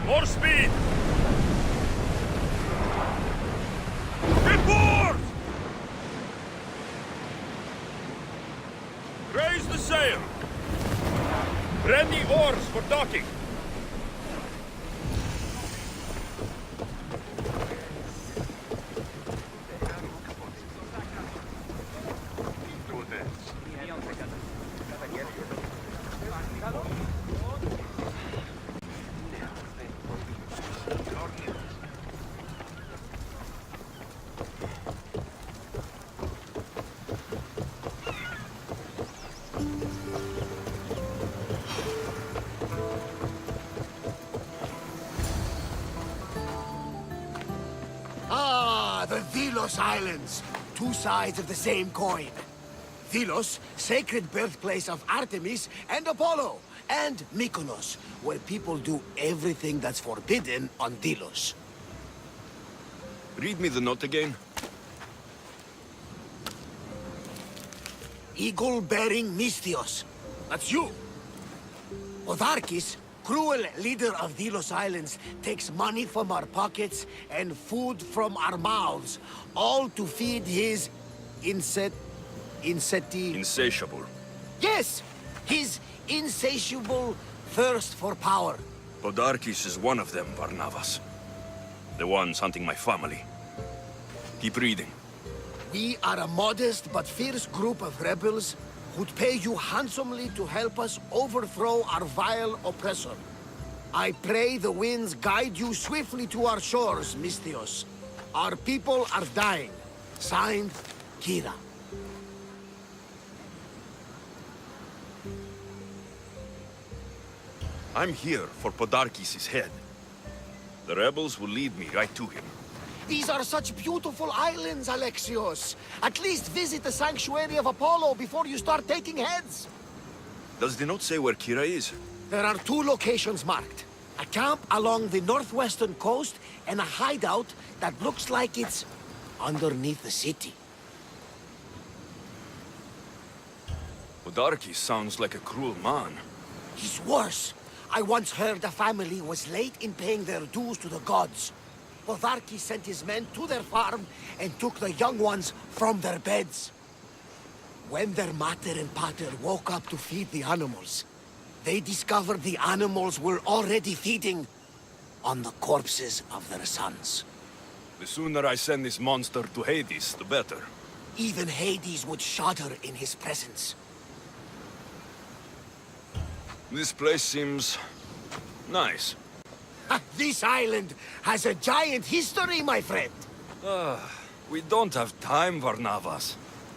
More speed! Report! Raise the sail! Ready oars for docking! Ah, the Delos Islands. Two sides of the same coin. Delos, sacred birthplace of Artemis and Apollo. And Mykonos, where people do everything that's forbidden on Delos. Read me the note again. Eagle-bearing Mystios. That's you. Odarkis, cruel leader of Delos Islands, takes money from our pockets and food from our mouths, all to feed his Insatiable. Yes! His insatiable thirst for power. Podarkis is one of them, Varnavas. The ones hunting my family. Keep reading. We are a modest but fierce group of rebels who'd pay you handsomely to help us overthrow our vile oppressor. I pray the winds guide you swiftly to our shores, Mystios. Our people are dying. Signed, Kira. I'm here for Podarkis' head. The rebels will lead me right to him. These are such beautiful islands, Alexios. At least visit the sanctuary of Apollo before you start taking heads. Does the note say where Kira is? There are two locations marked. A camp along the northwestern coast and a hideout that looks like it's underneath the city. Podarkis sounds like a cruel man. He's worse. I once heard a family was late in paying their dues to the gods. Podarkis sent his men to their farm and took the young ones from their beds. When their mater and pater woke up to feed the animals, they discovered the animals were already feeding on the corpses of their sons. The sooner I send this monster to Hades, the better. Even Hades would shudder in his presence. This place seems nice. This island has a giant history, my friend. We don't have time, Varnavas.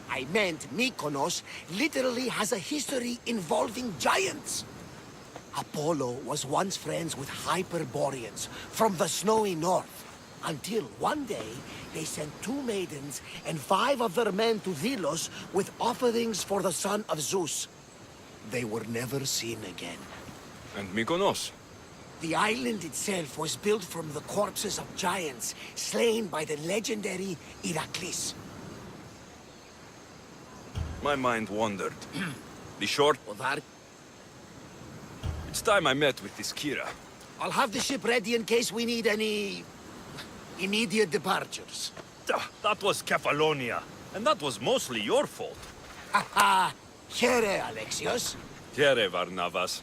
I meant Mykonos literally has a history involving giants. Apollo was once friends with Hyperboreans from the snowy north. Until one day, they sent 2 maidens and 5 of their men to Delos with offerings for the son of Zeus. They were never seen again. And Mykonos? The island itself was built from the corpses of giants slain by the legendary Iraklis. My mind wandered. The short... Odar, It's time I met with this Kira. I'll have the ship ready in case we need any immediate departures. That was Kefalonia, and that was mostly your fault. Haha, here, Alexios. Here, Varnavas.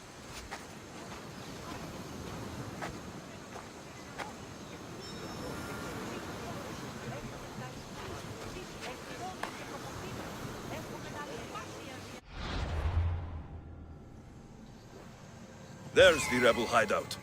There's the rebel hideout.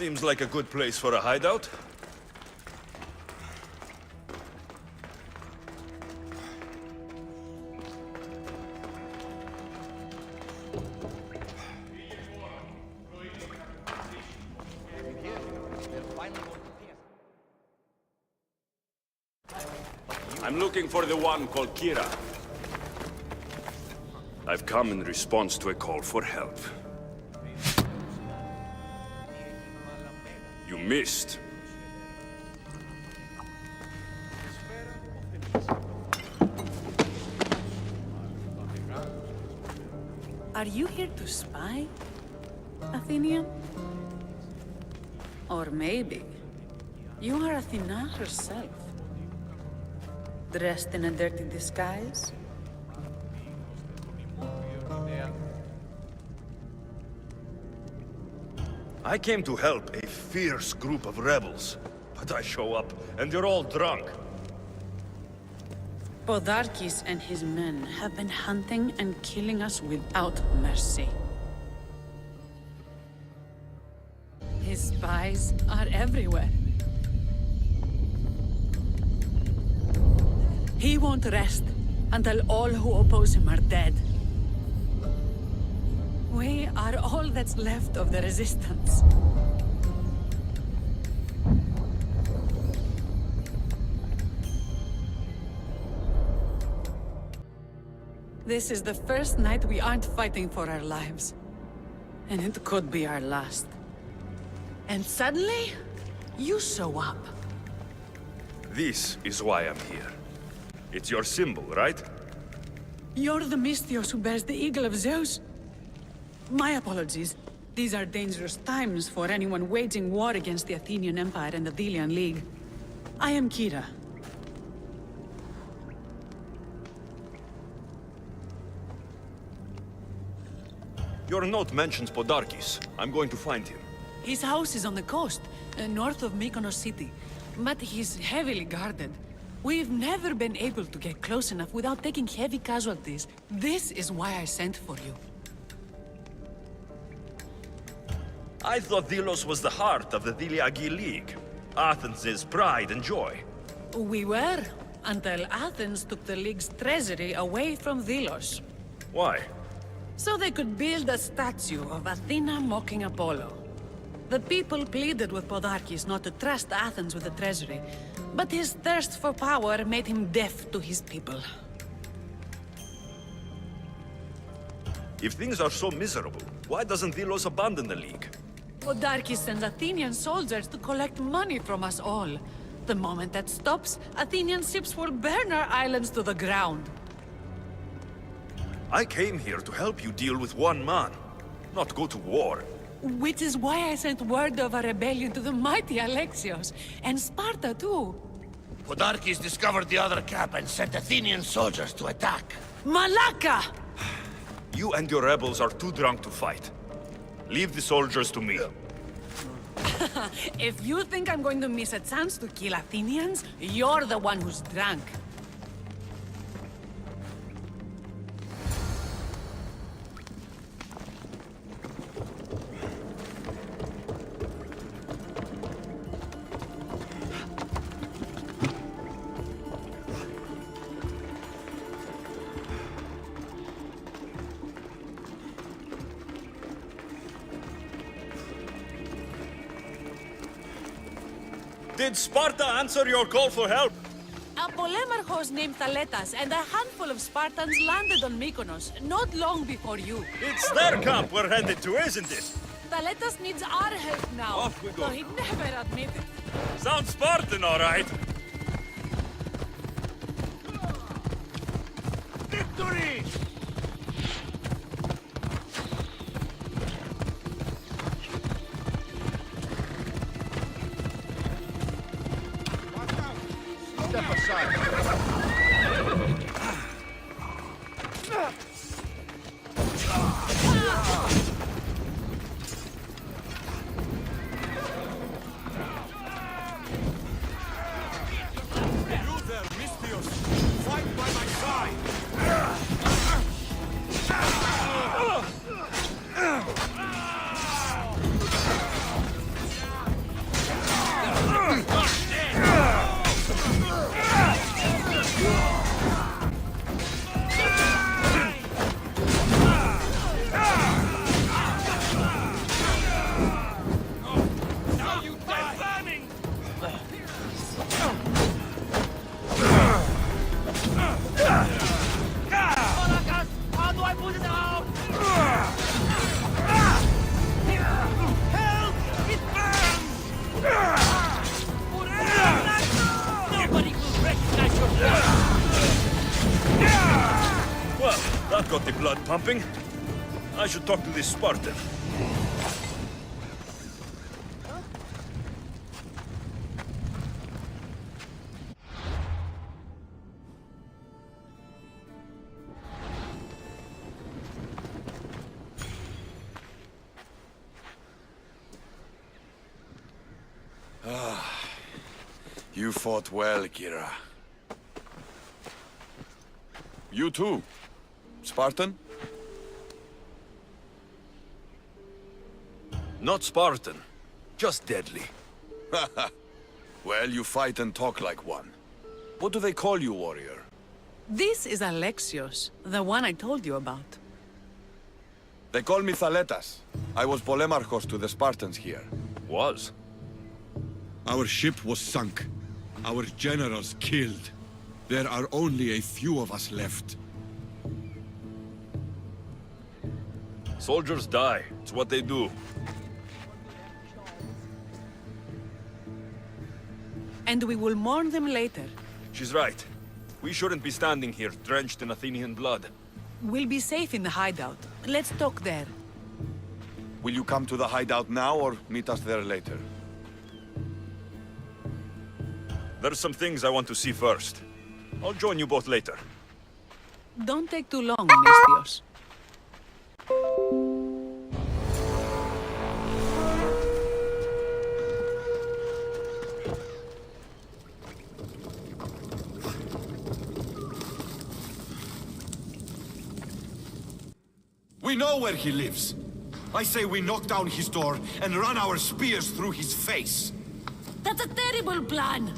Seems like a good place for a hideout. I'm looking for the one called Kira. I've come in response to a call for help. You missed. Are you here to spy, Athenian? Or maybe you are Athena herself, dressed in a dirty disguise? I came to help a fierce group of rebels, but I show up and they're all drunk. Podarkes and his men have been hunting and killing us without mercy. His spies are everywhere. He won't rest until all who oppose him are dead. We are all that's left of the resistance. This is the first night we aren't fighting for our lives. And it could be our last. And suddenly, you show up. This is why I'm here. It's your symbol, right? You're the Mystios who bears the eagle of Zeus? My apologies. These are dangerous times for anyone waging war against the Athenian Empire and the Delian League. I am Kira. Your note mentions Podarkes. I'm going to find him. His house is on the coast, north of Mykonos city. But he's heavily guarded. We've never been able to get close enough without taking heavy casualties. This is why I sent for you. I thought Delos was the heart of the Deliagi League. Athens' pride and joy. We were, until Athens took the League's treasury away from Delos. Why? So they could build a statue of Athena mocking Apollo. The people pleaded with Podarkes not to trust Athens with the treasury, but his thirst for power made him deaf to his people. If things are so miserable, why doesn't Delos abandon the League? Podarkes sends Athenian soldiers to collect money from us all. The moment that stops, Athenian ships will burn our islands to the ground. I came here to help you deal with one man, not go to war. Which is why I sent word of a rebellion to the mighty Alexios, and Sparta too. Podarkes discovered the other camp and sent Athenian soldiers to attack. Malaka! You and your rebels are too drunk to fight. Leave the soldiers to me. If you think I'm going to miss a chance to kill Athenians, you're the one who's drunk. Did Sparta answer your call for help? A polemarchos named Thaletas and a handful of Spartans landed on Mykonos not long before you. It's their camp we're headed to, isn't it? Thaletas needs our help now, Off we go. though he'd never admit it. Sounds Spartan, all right. Victory! Step aside. You there, Mystios! Fight by my side! Well, that got the blood pumping. I should talk to this Spartan. You fought well, Kira. You too, Spartan? Not Spartan, just deadly. Well, you fight and talk like one. What do they call you, warrior? This is Alexios, the one I told you about. They call me Thaletas. I was Polemarchos to the Spartans here. Was? Our ship was sunk. Our generals killed. There are only a few of us left. Soldiers die. It's what they do. And we will mourn them later. She's right. We shouldn't be standing here, drenched in Athenian blood. We'll be safe in the hideout. Let's talk there. Will you come to the hideout now or meet us there later? There's some things I want to see first. I'll join you both later. Don't take too long, Misthios. We know where he lives. I say we knock down his door and run our spears through his face. That's a terrible plan.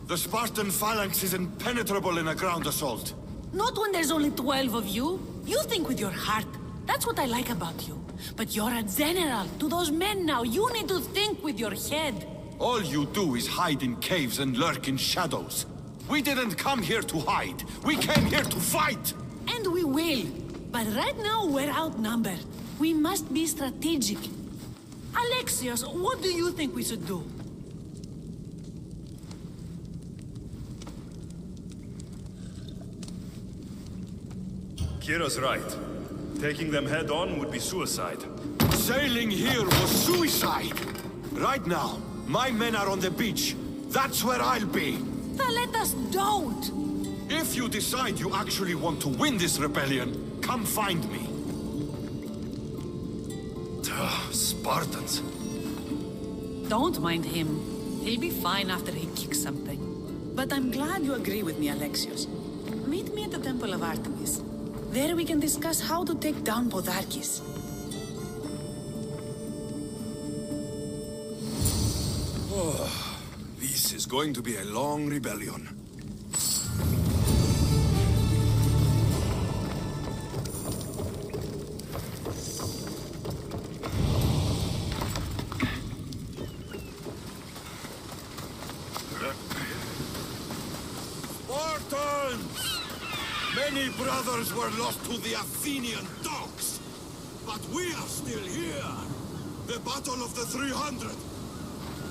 The Spartan phalanx is impenetrable in a ground assault. Not when there's only 12 of you. You think with your heart. That's what I like about you. But you're a general. To those men now, you need to think with your head. All you do is hide in caves and lurk in shadows. We didn't come here to hide. We came here to fight! And we will. But right now, we're outnumbered. We must be strategic. Alexios, what do you think we should do? Kira's right. Taking them head on would be suicide. Sailing here was suicide! Right now, my men are on the beach. That's where I'll be. Let us don't! If you decide you actually want to win this rebellion, come find me. Spartans. Don't mind him. He'll be fine after he kicks something. But I'm glad you agree with me, Alexios. Meet me at the Temple of Artemis. There we can discuss how to take down Podarkis. Oh, this is going to be a long rebellion. Spartans! Many brothers were lost to the Athenian dogs. But we are still here. The Battle of the 300.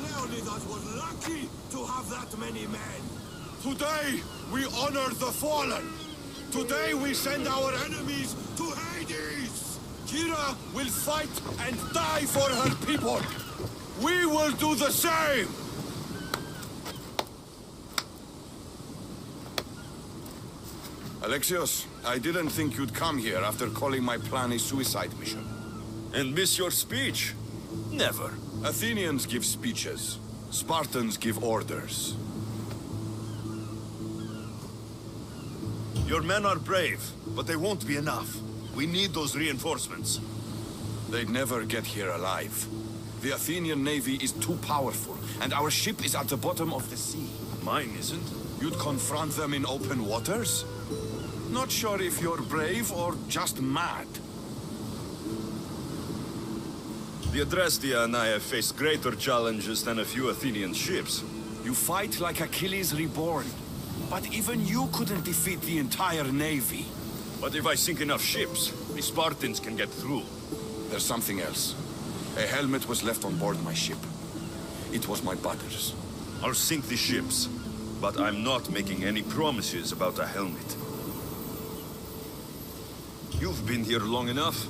Leonidas was lucky to have that many men. Today, we honor the fallen. Today, we send our enemies to Hades. Kira will fight and die for her people. We will do the same. Alexios, I didn't think you'd come here after calling my plan a suicide mission. And miss your speech? Never. Athenians give speeches. Spartans give orders. Your men are brave, but they won't be enough. We need those reinforcements. They'd never get here alive. The Athenian navy is too powerful, and our ship is at the bottom of the sea. Mine isn't. You'd confront them in open waters? Not sure if you're brave or just mad. The Adrestia and I have faced greater challenges than a few Athenian ships. You fight like Achilles reborn. But even you couldn't defeat the entire navy. But if I sink enough ships, the Spartans can get through. There's something else. A helmet was left on board my ship. It was my brother's. I'll sink the ships, but I'm not making any promises about a helmet. You've been here long enough.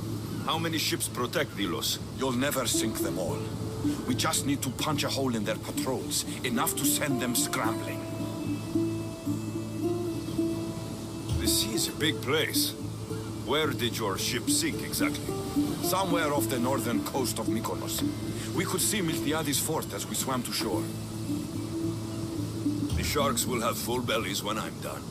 How many ships protect Delos? You'll never sink them all. We just need to punch a hole in their patrols, enough to send them scrambling. The sea is a big place. Where did your ship sink exactly? Somewhere off the northern coast of Mykonos. We could see Miltiades fort as we swam to shore. The sharks will have full bellies when I'm done.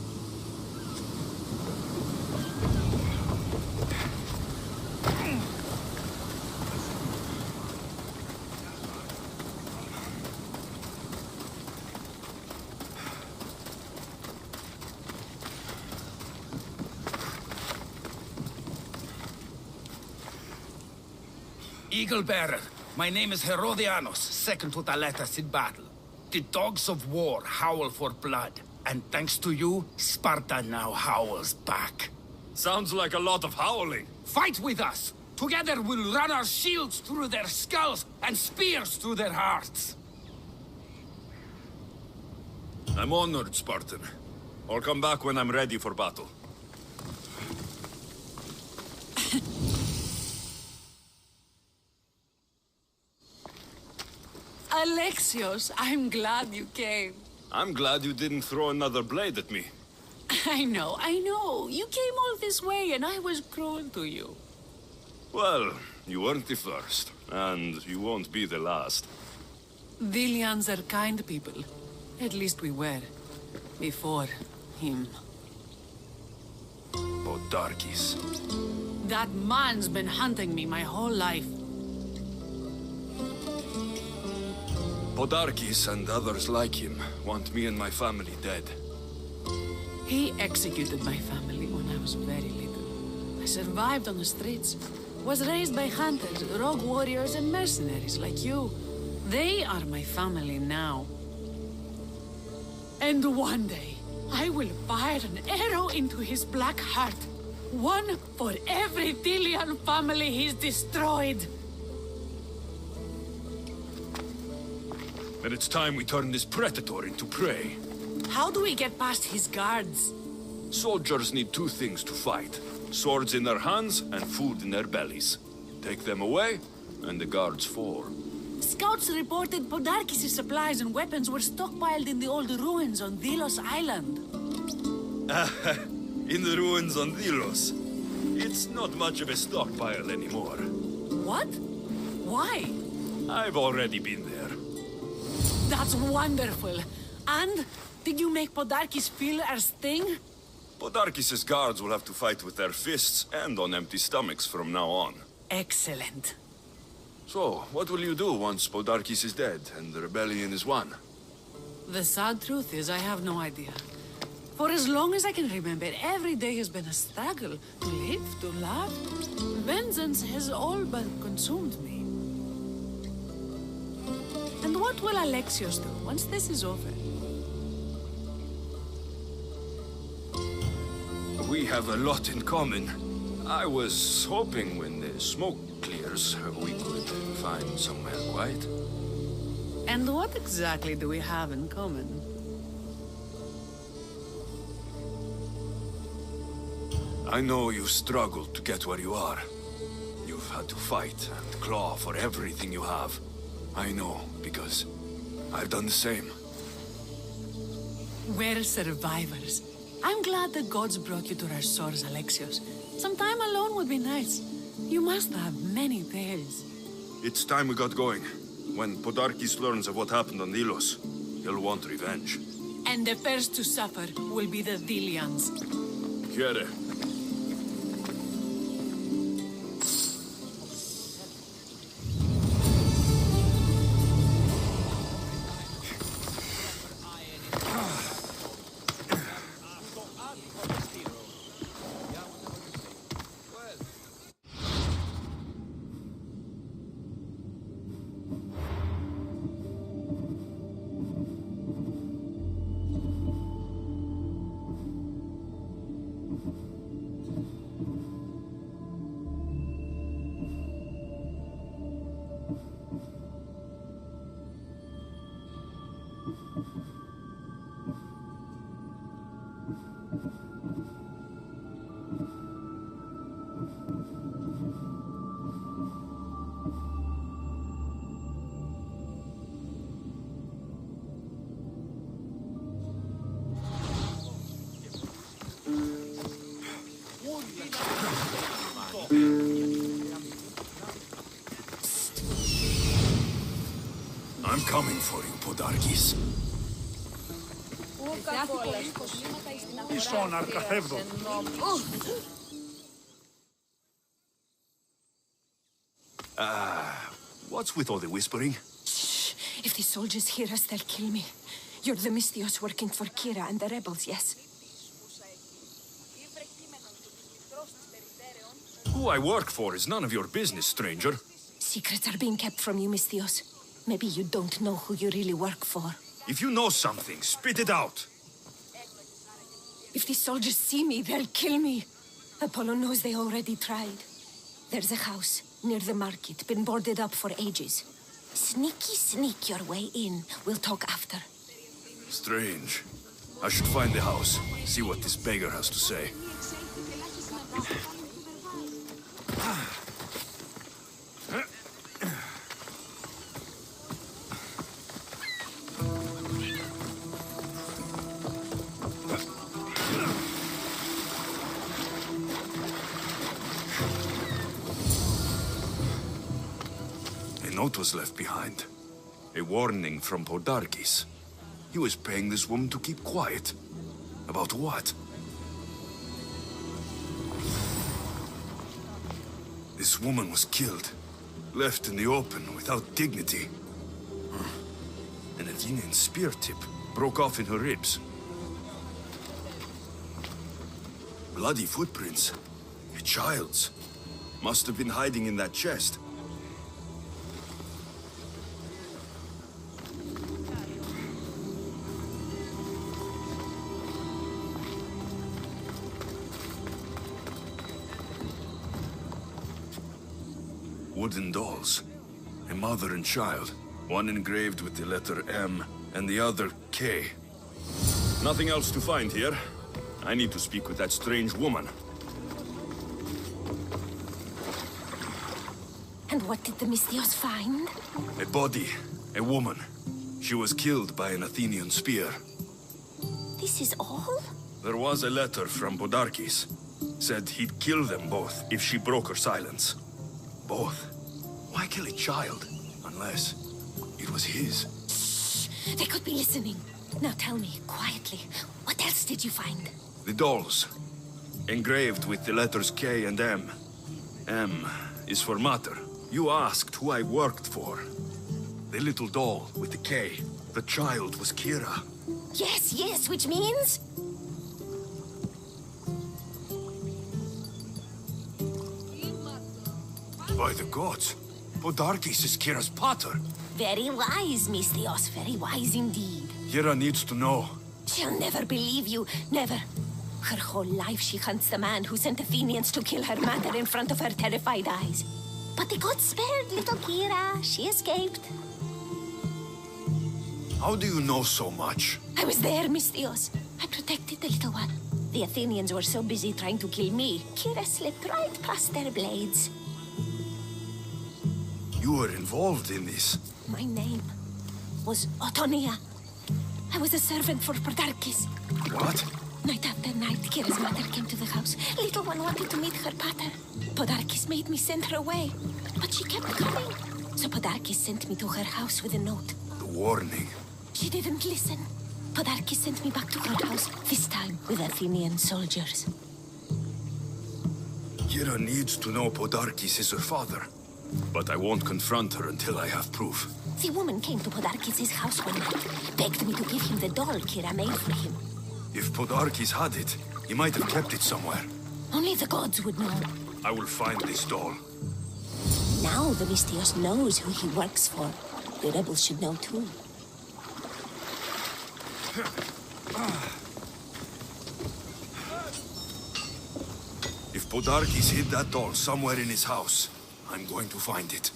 Eagle Bearer, my name is Herodianos, second to Thaletas in battle. The dogs of war howl for blood, and thanks to you, Sparta now howls back. Sounds like a lot of howling. Fight with us! Together we'll run our shields through their skulls and spears through their hearts! I'm honored, Spartan. I'll come back when I'm ready for battle. Alexios, I'm glad you came. I'm glad you didn't throw another blade at me. I know. You came all this way and I was cruel to you. Well, you weren't the first, and you won't be the last. Dilians are kind people. At least we were. Before him. Podarkis. That man's been hunting me my whole life. Podarkis and others like him want me and my family dead. He executed my family when I was very little. I survived on the streets. Was raised by hunters, rogue warriors, and mercenaries like you. They are my family now. And one day, I will fire an arrow into his black heart. One for every Dilian family he's destroyed. And it's time we turn this predator into prey. How do we get past his guards? Soldiers need two things to fight. Swords in their hands and food in their bellies. Take them away, and the guards fall. Scouts reported Podarkis' supplies and weapons were stockpiled in the old ruins on Delos Island. In the ruins on Delos. It's not much of a stockpile anymore. What? Why? I've already been there. That's wonderful. And did you make Podarkis feel our sting? Podarkis' guards will have to fight with their fists and on empty stomachs from now on. Excellent. So, what will you do once Podarkis is dead and the rebellion is won? The sad truth is I have no idea. For as long as I can remember, every day has been a struggle to live, to love. Vengeance has all but consumed me. And what will Alexios do once this is over? We have a lot in common. I was hoping when the smoke clears, we could find somewhere quiet. And what exactly do we have in common? I know you struggled to get where you are. You've had to fight and claw for everything you have. I know, because I've done the same. We're survivors. I'm glad the gods brought you to our shores, Alexios. Some time alone would be nice. You must have many tales. It's time we got going. When Podarkis learns of what happened on Delos, he'll want revenge. And the first to suffer will be the Dilians. Quiere. coming for you, Podarkis. What's with all the whispering? Shh. If the soldiers hear us, they'll kill me. You're the Mystios working for Kira and the rebels, yes? Who I work for is none of your business, stranger. Secrets are being kept from you, Mystios. Maybe you don't know who you really work for. If you know something, spit it out. If the soldiers see me, they'll kill me. Apollo knows they already tried. There's a house near the market, been boarded up for ages. Sneak your way in. We'll talk after. Strange. I should find the house, see what this beggar has to say. A note was left behind. A warning from Podarkis. He was paying this woman to keep quiet. About what? This woman was killed. Left in the open without dignity. An Athenian spear tip broke off in her ribs. Bloody footprints. A child's. Must have been hiding in that chest. Wooden dolls. A mother and child. One engraved with the letter M, and the other K. Nothing else to find here. I need to speak with that strange woman. And what did the Mystios find? A body. A woman. She was killed by an Athenian spear. This is all? There was a letter from Podarkis. Said he'd kill them both if she broke her silence. Both? Why kill a child? Unless it was his. Shh! They could be listening. Now tell me, quietly, what else did you find? The dolls. Engraved with the letters K and M. M is for Mater. You asked who I worked for. The little doll with the K. The child was Kira. Yes, which means? By the gods, Podarkis is Kira's pater. Very wise, Mystios, very wise indeed. Kira needs to know. She'll never believe you, never. Her whole life she hunts the man who sent Athenians to kill her mater in front of her terrified eyes. But the gods spared little Kira. She escaped. How do you know so much? I was there, Mystios. I protected the little one. The Athenians were so busy trying to kill me, Kira slipped right past their blades. You were involved in this. My name was Otonia. I was a servant for Podarkis. What? Night after night, Kira's mother came to the house. Little one wanted to meet her pater. Podarkis made me send her away, but she kept coming. So Podarkis sent me to her house with a note. The warning. She didn't listen. Podarkis sent me back to her house, this time with Athenian soldiers. Kira needs to know Podarkis is her father. But I won't confront her until I have proof. The woman came to Podarkis' house one night, begged me to give him the doll Kira made for him. If Podarkis had it, he might have kept it somewhere. Only the gods would know. I will find this doll. Now the Mystios knows who he works for. The rebels should know too. If Podarkis hid that doll somewhere in his house, I'm going to find it.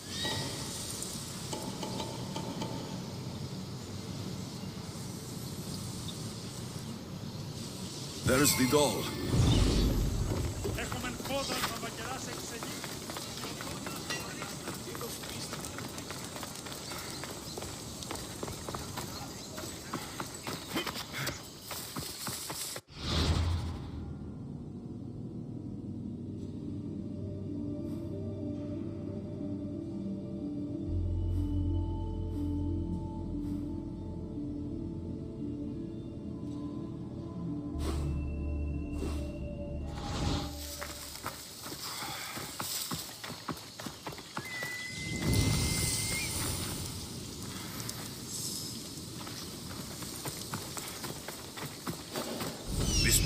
There's the doll.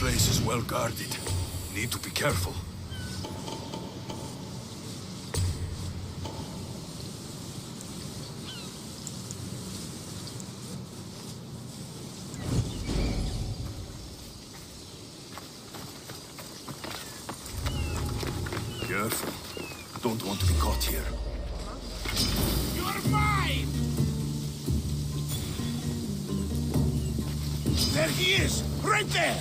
place is well guarded. Need to be careful. Careful. Don't want to be caught here. You're mine! There he is! Right there!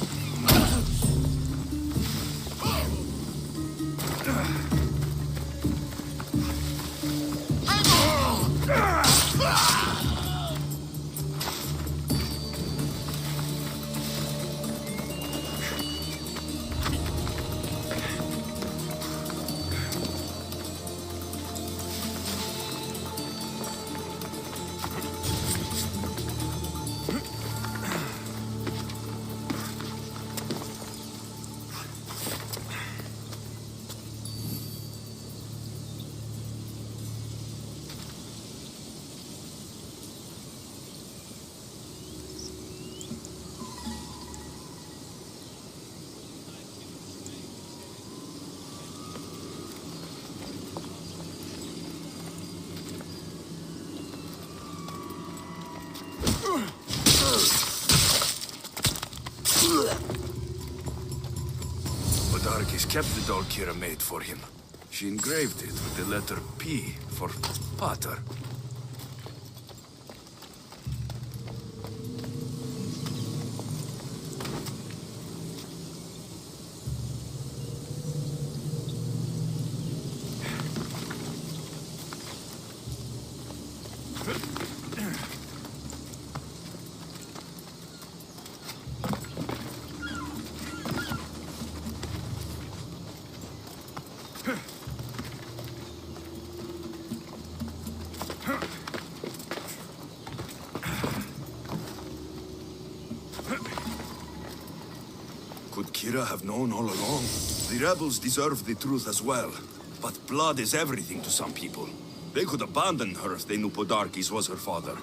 Odyssey kept the doll Kira made for him. She engraved it with the letter P for Pater. Could Kira have known all along? The rebels deserve the truth as well. But blood is everything to some people. They could abandon her if they knew Podarkes was her father.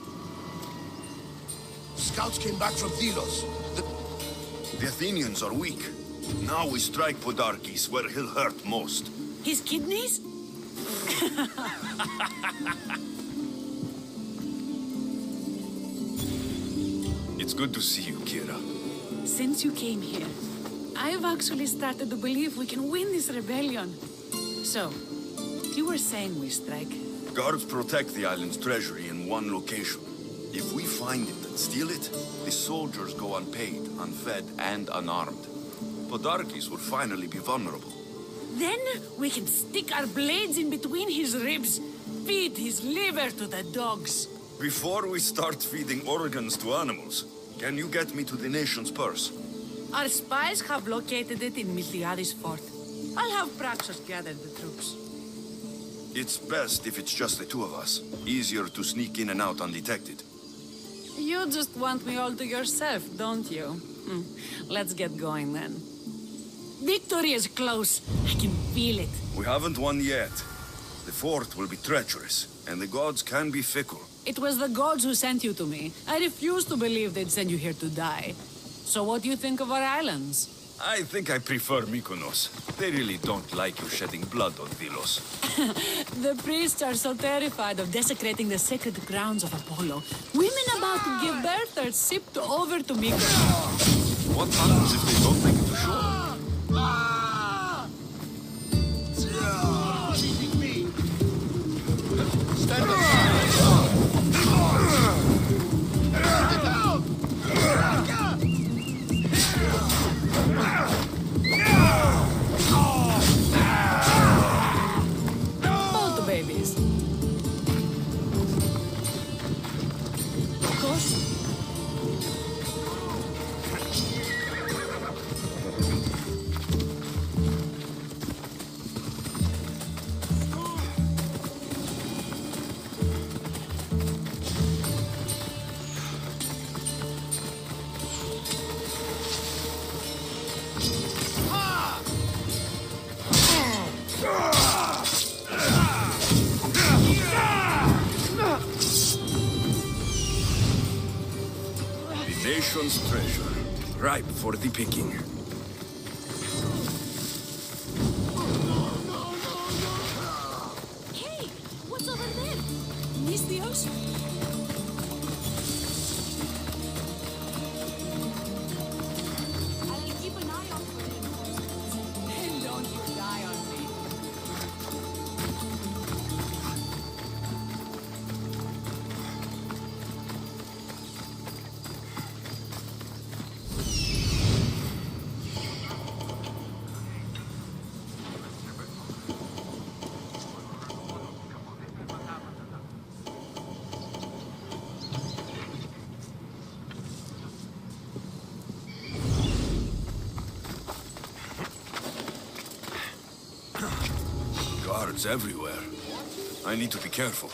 Scouts came back from Delos. The Athenians are weak. Now we strike Podarkes where he'll hurt most. His kidneys? It's good to see you, Kira. Since you came here, I've actually started to believe we can win this rebellion. So, you were saying we strike? Guards protect the island's treasury in one location. If we find it and steal it, the soldiers go unpaid, unfed, and unarmed. Podarkes will finally be vulnerable. Then we can stick our blades in between his ribs, feed his liver to the dogs. Before we start feeding organs to animals, can you get me to the nation's purse? Our spies have located it in Miltiades' fort. I'll have Praxos gather the troops. It's best if it's just the two of us. Easier to sneak in and out undetected. You just want me all to yourself, don't you? Let's get going then. Victory is close. I can feel it. We haven't won yet. The fort will be treacherous, and the gods can be fickle. It was the gods who sent you to me. I refuse to believe they'd send you here to die. So what do you think of our islands? I think I prefer Mykonos. They really don't like you shedding blood on Delos. The priests are so terrified of desecrating the sacred grounds of Apollo. Women about to give birth are shipped over to Mykonos. What happens if they don't make it to shore? Stand up! Get down! Hold the babies. Of course. The nation's treasure, ripe for the picking. guards everywhere. I need to be careful.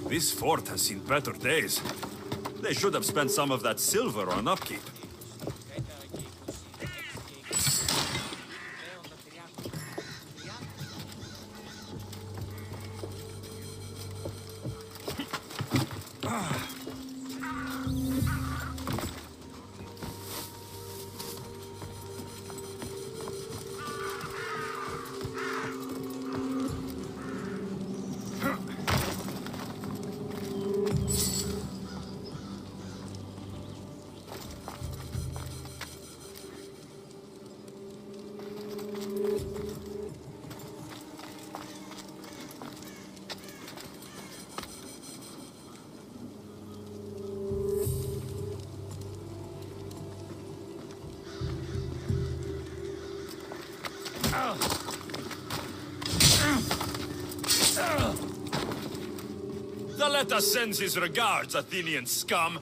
This fort has seen better days. They should have spent some of that silver on upkeep. Let us send his regards, Athenian scum!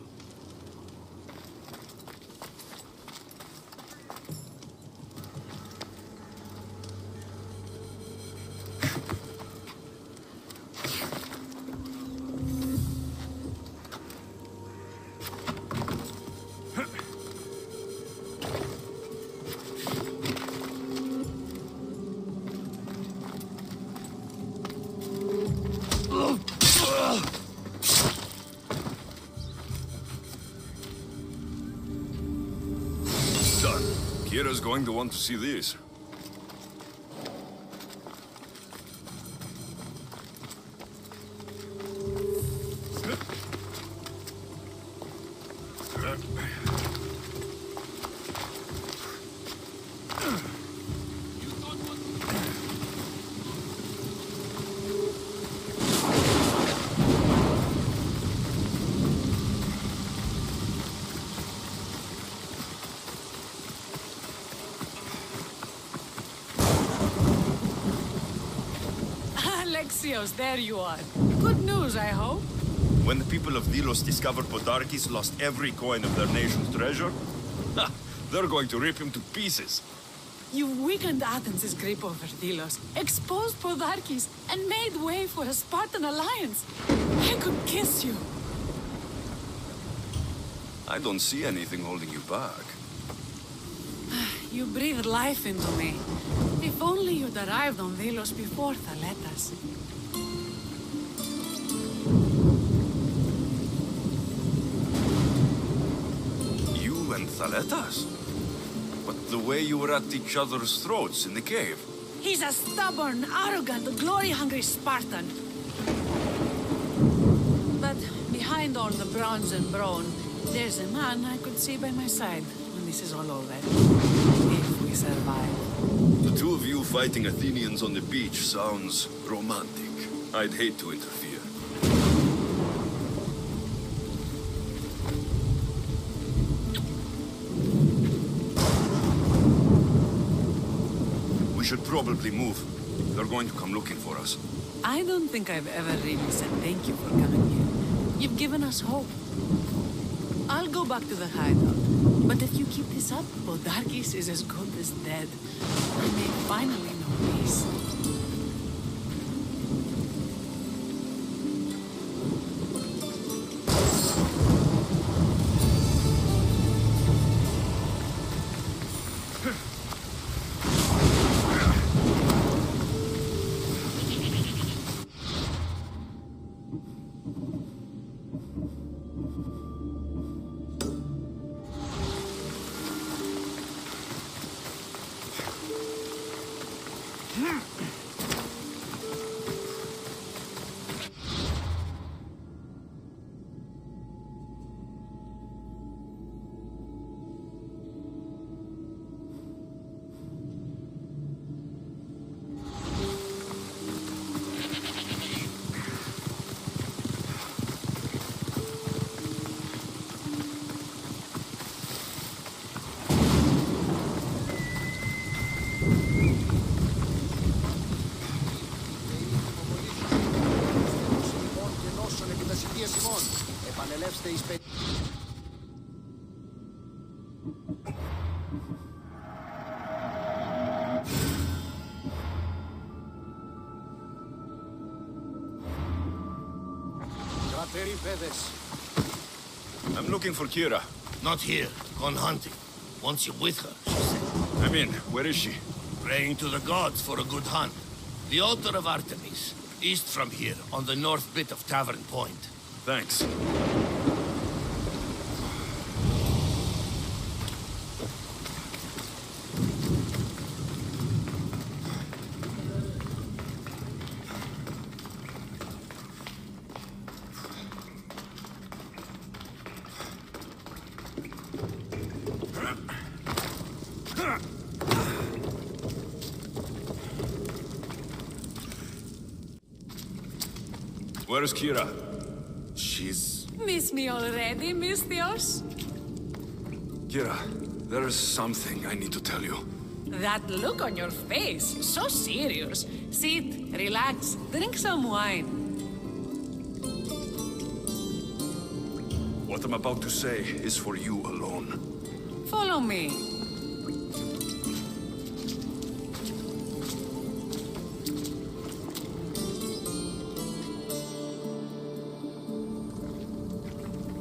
Kira's going to want to see this. Alexios, there you are. Good news, I hope. When the people of Delos discovered Podarkes lost every coin of their nation's treasure, they're going to rip him to pieces. You weakened Athens' grip over Delos, exposed Podarkes, and made way for a Spartan alliance. I could kiss you. I don't see anything holding you back. You breathed life into me. If only you'd arrived on Delos before Thaletas. You and Thaletas? But the way you were at each other's throats in the cave. He's a stubborn, arrogant, glory-hungry Spartan. But behind all the bronze and brawn, there's a man I could see by my side when this is all over. If we survive. The two of you fighting Athenians on the beach sounds romantic. I'd hate to interfere. should probably move. They're going to come looking for us. I don't think I've ever really said thank you for coming here. You've given us hope. I'll go back to the hideout. But if you keep this up, Bodarkis is as good as dead. I may finally know peace. I'm looking for Kira. Not here. Gone hunting. Wants you with her, she said. I'm in. Where is she? Praying to the gods for a good hunt. The altar of Artemis. East from here, on the north bit of Tavern Point. Thanks. Where's Kira? She's... Miss me already, Mistios? Kira, there's something I need to tell you. That look on your face, so serious. Sit, relax, drink some wine. What I'm about to say is for you alone. Follow me.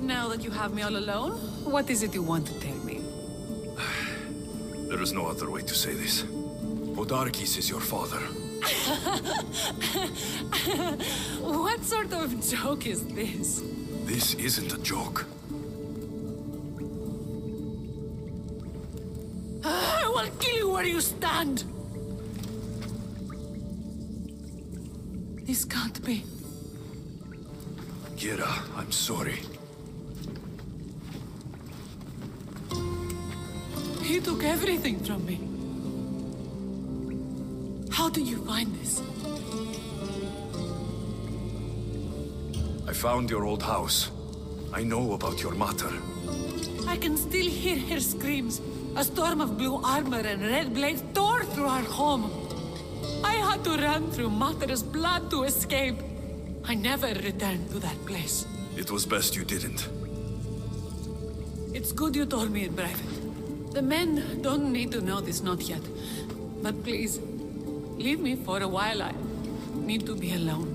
Now that you have me all alone, what is it you want to tell me? There is no other way to say this. Bodarkis is your father. What sort of joke is this? This isn't a joke. I will kill you where you stand! This can't be. Kira, I'm sorry. He took everything from me. How did you find this? I found your old house. I know about your mater. I can still hear her screams. A storm of blue armor and red blades tore through our home. I had to run through Mater's blood to escape. I never returned to that place. It was best you didn't. It's good you told me in private. The men don't need to know this, not yet. But please, leave me for a while. I need to be alone.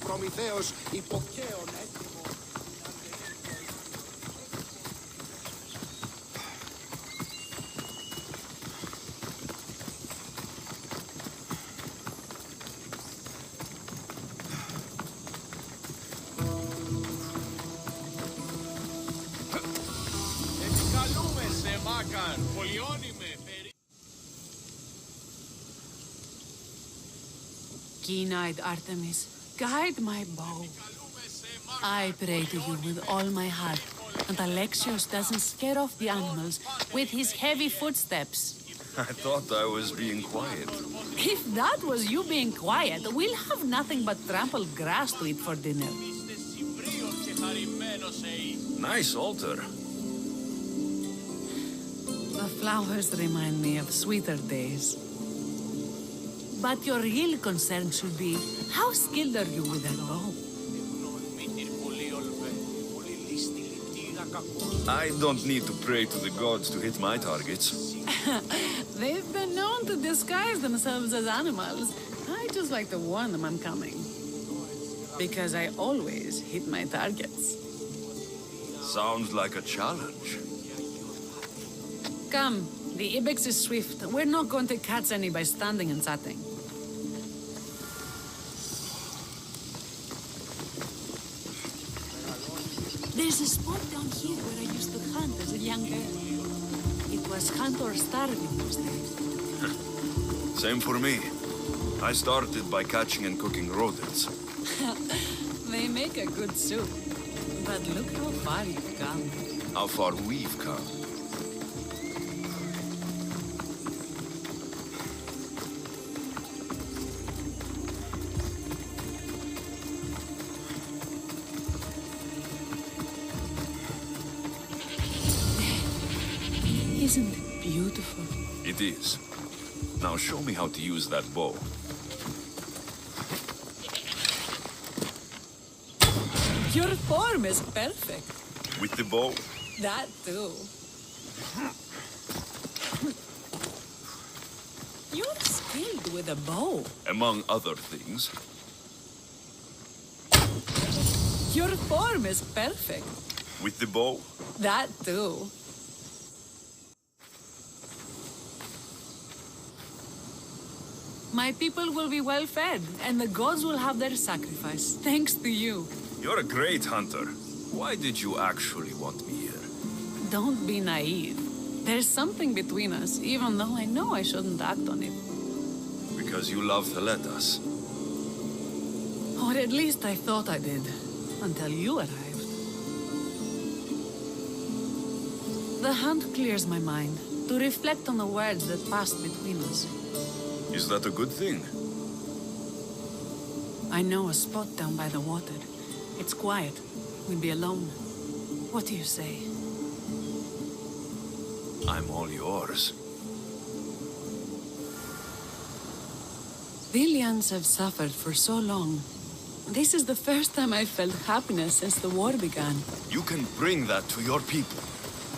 Προμηθέος υποκαίων έτοιμο. Επικαλούμε σε Μάκαρ, πολιώνυμε περί... Keen-eyed Artemis, guide my bow. I pray to you with all my heart, and Alexios doesn't scare off the animals with his heavy footsteps. I thought I was being quiet. If that was you being quiet, we'll have nothing but trampled grass to eat for dinner. Nice altar. The flowers remind me of sweeter days. But your real concern should be, how skilled are you with that bow? I don't need to pray to the gods to hit my targets. They've been known to disguise themselves as animals. I just like to warn them I'm coming. Because I always hit my targets. Sounds like a challenge. Come, the ibex is swift. We're not going to catch any by standing and chatting. There's a spot down here where I used to hunt as a young girl. It was hunt or starve in those days. Same for me. I started by catching and cooking rodents. They make a good soup. But look how far you've come. How far we've come. Isn't it beautiful? It is. Now show me how to use that bow. Your form is perfect. With the bow? That too. You're skilled with a bow. Among other things. Your form is perfect. With the bow? That too. My people will be well fed, and the gods will have their sacrifice, thanks to you. You're a great hunter. Why did you actually want me here? Don't be naive. There's something between us, even though I know I shouldn't act on it. Because you love to let us. Or at least I thought I did, until you arrived. The hunt clears my mind, to reflect on the words that passed between us. Is that a good thing? I know a spot down by the water. It's quiet. We'll be alone. What do you say? I'm all yours. Villians have suffered for so long. This is the first time I've felt happiness since the war began. You can bring that to your people.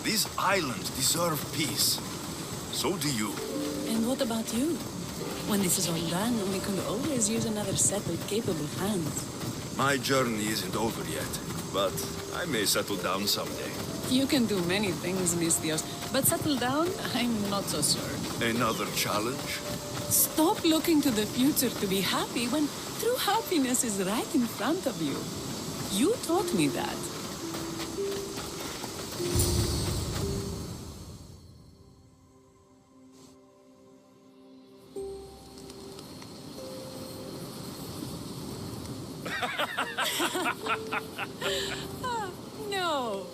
These islands deserve peace. So do you. And what about you? When this is all done, we could always use another set of capable hands. My journey isn't over yet, but I may settle down someday. You can do many things, Mystios, but settle down, I'm not so sure. Another challenge? Stop looking to the future to be happy when true happiness is right in front of you. You taught me that. No.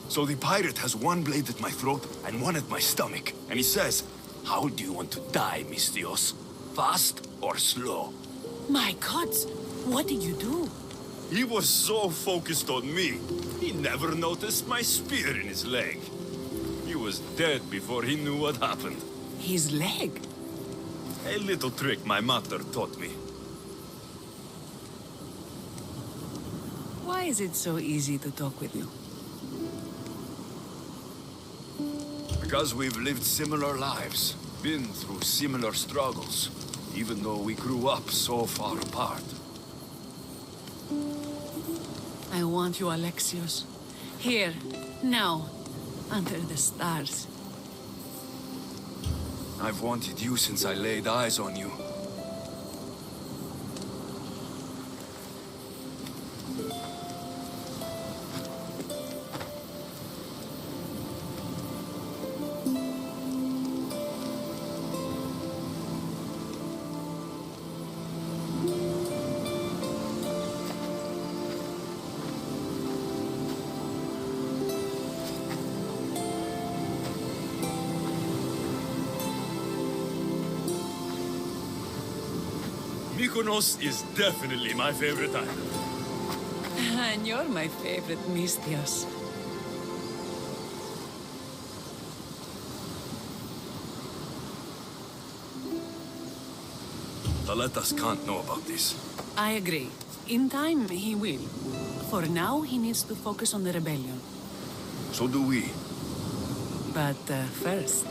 So the pirate has one blade at my throat and one at my stomach. And he says, how do you want to die, Mystios? Fast or slow? My gods, what did you do? He was so focused on me, he never noticed my spear in his leg. He was dead before he knew what happened. His leg? A little trick my mother taught me. Why is it so easy to talk with you? Because we've lived similar lives, been through similar struggles, even though we grew up so far apart. want you, Alexios. Here, now, under the stars. I've wanted you since I laid eyes on you. Mykonos is definitely my favorite island. And you're my favorite, Mystios. Taletas can't know about this. I agree. In time, he will. For now, he needs to focus on the rebellion. So do we. But first,